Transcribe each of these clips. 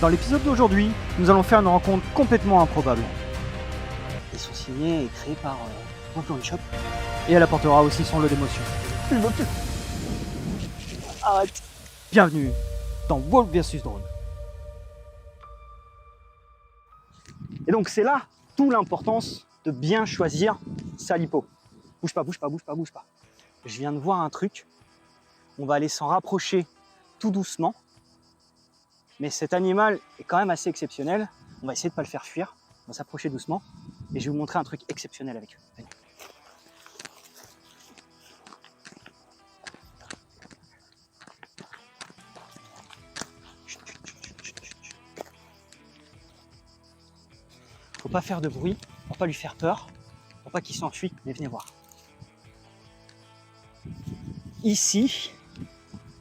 Dans l'épisode d'aujourd'hui, nous allons faire une rencontre complètement improbable. Ils sont signés et créés par Wolf Shop. Et elle apportera aussi son lot d'émotions. Arrête. Bienvenue dans Wolf vs Drone. Et donc c'est là toute l'importance de bien choisir sa lipo. Bouge pas, bouge pas, bouge pas, bouge pas. Je viens de voir un truc. On va aller s'en rapprocher tout doucement. Mais cet animal est quand même assez exceptionnel. On va essayer de ne pas le faire fuir. On va s'approcher doucement. Et je vais vous montrer un truc exceptionnel avec eux. Venez. Faut pas faire de bruit, pour pas lui faire peur, pour pas qu'il s'enfuit, mais venez voir. Ici,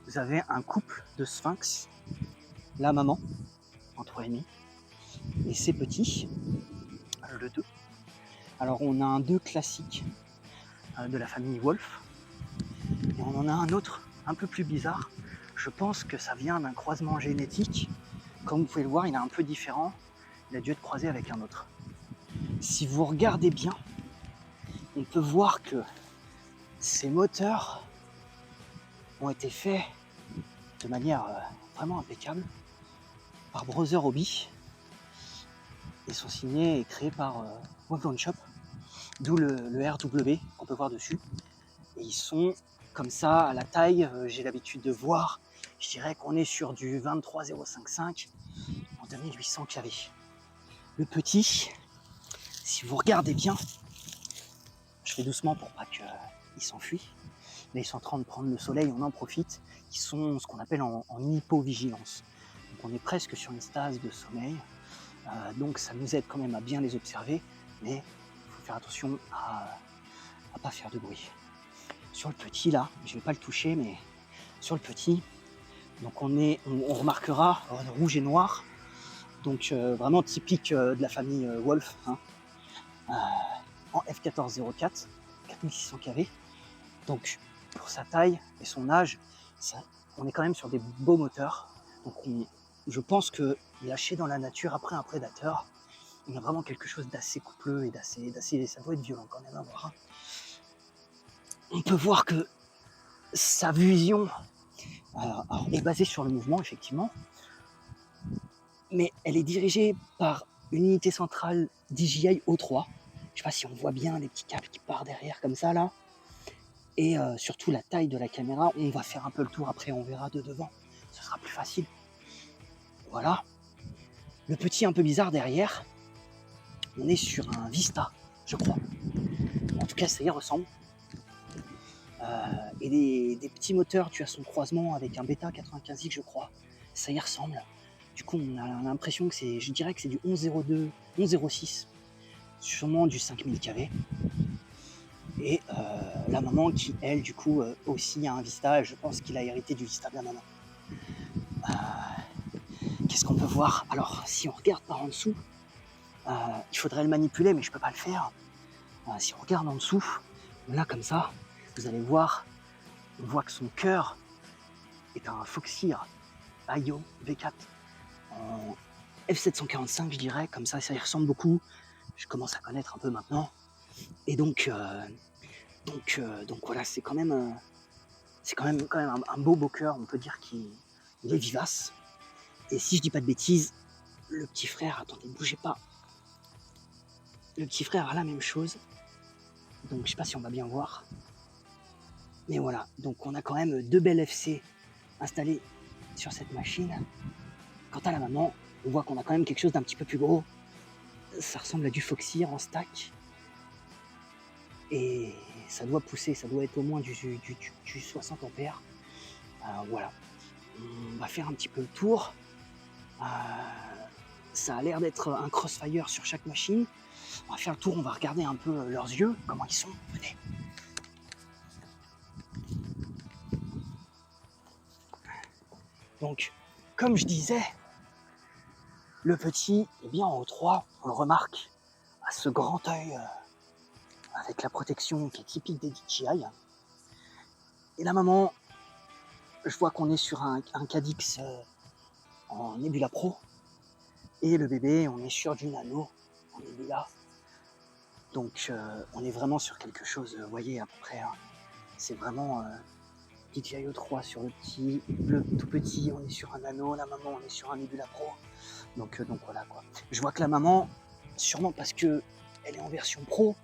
vous avez un couple de sphinx, la maman, en 3,5, et ses petits, le 2. Alors on a un 2 classique de la famille Wolf, et on en a un autre un peu plus bizarre. Je pense que ça vient d'un croisement génétique. Comme vous pouvez le voir, il est un peu différent. Il a dû être croisé avec un autre. Si vous regardez bien, on peut voir que ces moteurs ont été faits de manière vraiment impeccable par Brother Hobby. Ils sont signés et créés par Wolf Shop, d'où le RW qu'on peut voir dessus. Et ils sont comme ça à la taille, j'ai l'habitude de voir, je dirais qu'on est sur du 23055 en 2800 kV. Le petit, si vous regardez bien, je fais doucement pour pas qu'il s'enfuit. Là, ils sont en train de prendre le soleil, on en profite. Ils sont ce qu'on appelle en hypovigilance. Donc on est presque sur une stase de sommeil. Donc ça nous aide quand même à bien les observer, mais il faut faire attention à ne pas faire de bruit. Sur le petit là, je ne vais pas le toucher, mais sur le petit, donc on remarquera rouge et noir. Donc vraiment typique de la famille Wolf, hein, en F1404, 4600 kV. Donc pour sa taille et son âge, on est quand même sur des beaux moteurs. Donc je pense que lâché dans la nature après un prédateur, on a vraiment quelque chose d'assez coupleux et d'assez, ça doit être violent quand même à voir. Hein. On peut voir que sa vision est basée sur le mouvement effectivement, mais elle est dirigée par une unité centrale DJI O3. Je sais pas si on voit bien les petits câbles qui partent derrière comme ça là. Et surtout la taille de la caméra, on va faire un peu le tour après, on verra de devant, ce sera plus facile. Voilà. Le petit un peu bizarre derrière, on est sur un Vista, je crois. En tout cas, ça y ressemble. Et des petits moteurs, tu as son croisement avec un Beta 95X, je crois. Ça y ressemble. Du coup, on a l'impression que c'est, je dirais que c'est du 1102, 1106, sûrement du 5000 kV. Et la maman qui, elle, du coup, aussi a un Vista, et je pense qu'il a hérité du Vista de la maman. Qu'est-ce qu'on peut voir? Alors, si on regarde par en dessous, il faudrait le manipuler, mais je peux pas le faire. Si on regarde en dessous, là, comme ça, vous allez voir, on voit que son cœur est un Foxeer IO V4 en F745, je dirais, comme ça y ressemble beaucoup. Je commence à connaître un peu maintenant. Et donc voilà, c'est quand même un beau cœur, on peut dire qu'il est vivace. Et si je dis pas de bêtises, le petit frère, attendez, ne bougez pas. Le petit frère a la même chose. Donc je sais pas si on va bien voir. Mais voilà, donc on a quand même 2 belles FC installées sur cette machine. Quant à la maman, on voit qu'on a quand même quelque chose d'un petit peu plus gros. Ça ressemble à du Foxeer en stack. Et ça doit pousser, ça doit être au moins du 60 ampères. Voilà, on va faire un petit peu le tour. Ça a l'air d'être un crossfire sur chaque machine. On va faire le tour, on va regarder un peu leurs yeux, comment ils sont. Venez. Donc, comme je disais, le petit est bien en O3, on le remarque, à ce grand œil avec la protection qui est typique des DJI. Et la maman, je vois qu'on est sur un Cadix en Nebula Pro. Et le bébé, on est sur du nano en Nebula. Donc on est vraiment sur quelque chose, vous voyez à peu près, hein, c'est vraiment DJI 3 sur le tout petit, on est sur un nano, la maman on est sur un Nebula Pro. Donc voilà quoi. Je vois que la maman, sûrement parce que elle est en version pro,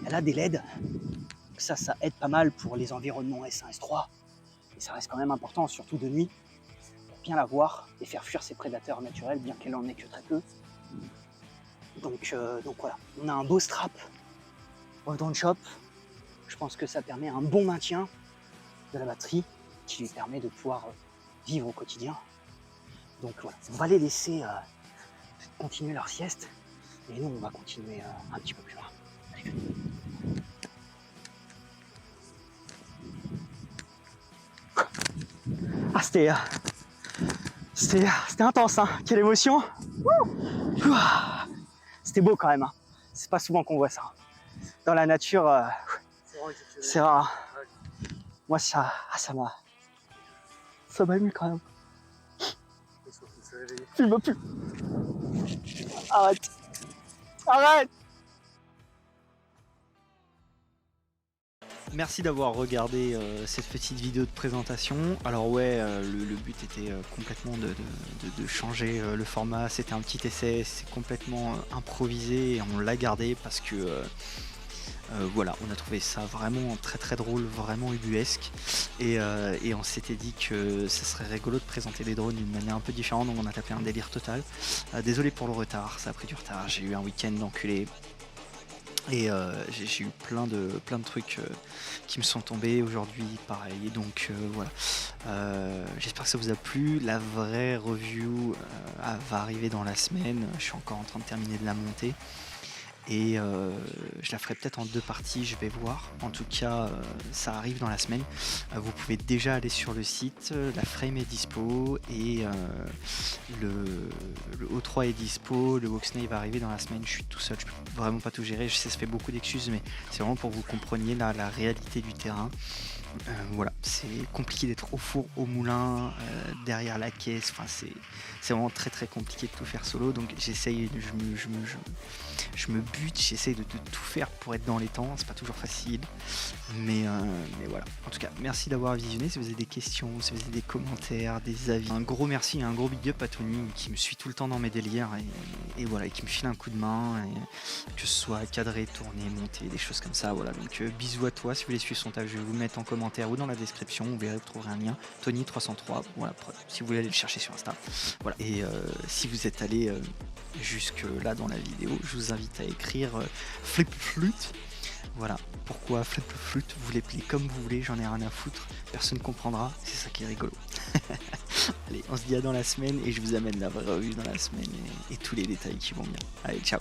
elle a des LED. Donc ça aide pas mal pour les environnements S1, S3. Et ça reste quand même important, surtout de nuit, pour bien la voir et faire fuir ses prédateurs naturels, bien qu'elle en ait que très peu. Donc voilà, on a un beau strap au drone shop. Je pense que ça permet un bon maintien de la batterie qui lui permet de pouvoir vivre au quotidien. Donc voilà, on va les laisser continuer leur sieste et nous on va continuer un petit peu plus loin. Allez. Ah c'était intense, hein. Quelle émotion. C'était beau quand même, hein. C'est pas souvent qu'on voit ça. Dans la nature, c'est rare. Moi ça m'a ému quand même. Filme plus. Arrête. Merci d'avoir regardé cette petite vidéo de présentation. Alors ouais, le but était complètement de changer le format. C'était un petit essai, c'est complètement improvisé et on l'a gardé parce que voilà, on a trouvé ça vraiment très très drôle, vraiment ubuesque et on s'était dit que ça serait rigolo de présenter les drones d'une manière un peu différente, donc on a tapé un délire total. Désolé pour le retard, ça a pris du retard, j'ai eu un week-end d'enculé. Et j'ai eu plein de trucs qui me sont tombés aujourd'hui, pareil. Donc voilà. J'espère que ça vous a plu. La vraie review va arriver dans la semaine. Je suis encore en train de terminer de la monter. Et je la ferai peut-être en 2 parties, je vais voir. En tout cas, ça arrive dans la semaine. Vous pouvez déjà aller sur le site, la frame est dispo et le O3 est dispo, le Woxney va arriver dans la semaine. Je suis tout seul, je peux vraiment pas tout gérer. Je sais, ça fait beaucoup d'excuses, mais c'est vraiment pour que vous compreniez la réalité du terrain. Voilà, c'est compliqué d'être au four, au moulin, derrière la caisse, enfin c'est vraiment très très compliqué de tout faire solo, donc j'essaye, je me bute, j'essaye de tout faire pour être dans les temps, c'est pas toujours facile, mais voilà. En tout cas, merci d'avoir visionné. Si vous avez des questions, si vous avez des commentaires, des avis, un gros merci et un gros big up à Tony qui me suit tout le temps dans mes délires et voilà, et qui me file un coup de main, et que ce soit cadré, tourné, monté, des choses comme ça, voilà. Donc bisous à toi. Si vous voulez suivre son taf, je vais vous mettre en commentaire ou dans la description, vous verrez, vous trouverez un lien, Tony303, voilà, si vous voulez aller le chercher sur Insta, voilà. Et si vous êtes allé jusque là dans la vidéo, je vous invite à écrire flip flute. Voilà, pourquoi flip flute, vous l'appelez comme vous voulez, j'en ai rien à foutre, personne comprendra, c'est ça qui est rigolo. Allez, on se dit à dans la semaine et je vous amène la vraie revue dans la semaine et tous les détails qui vont bien. Allez, ciao.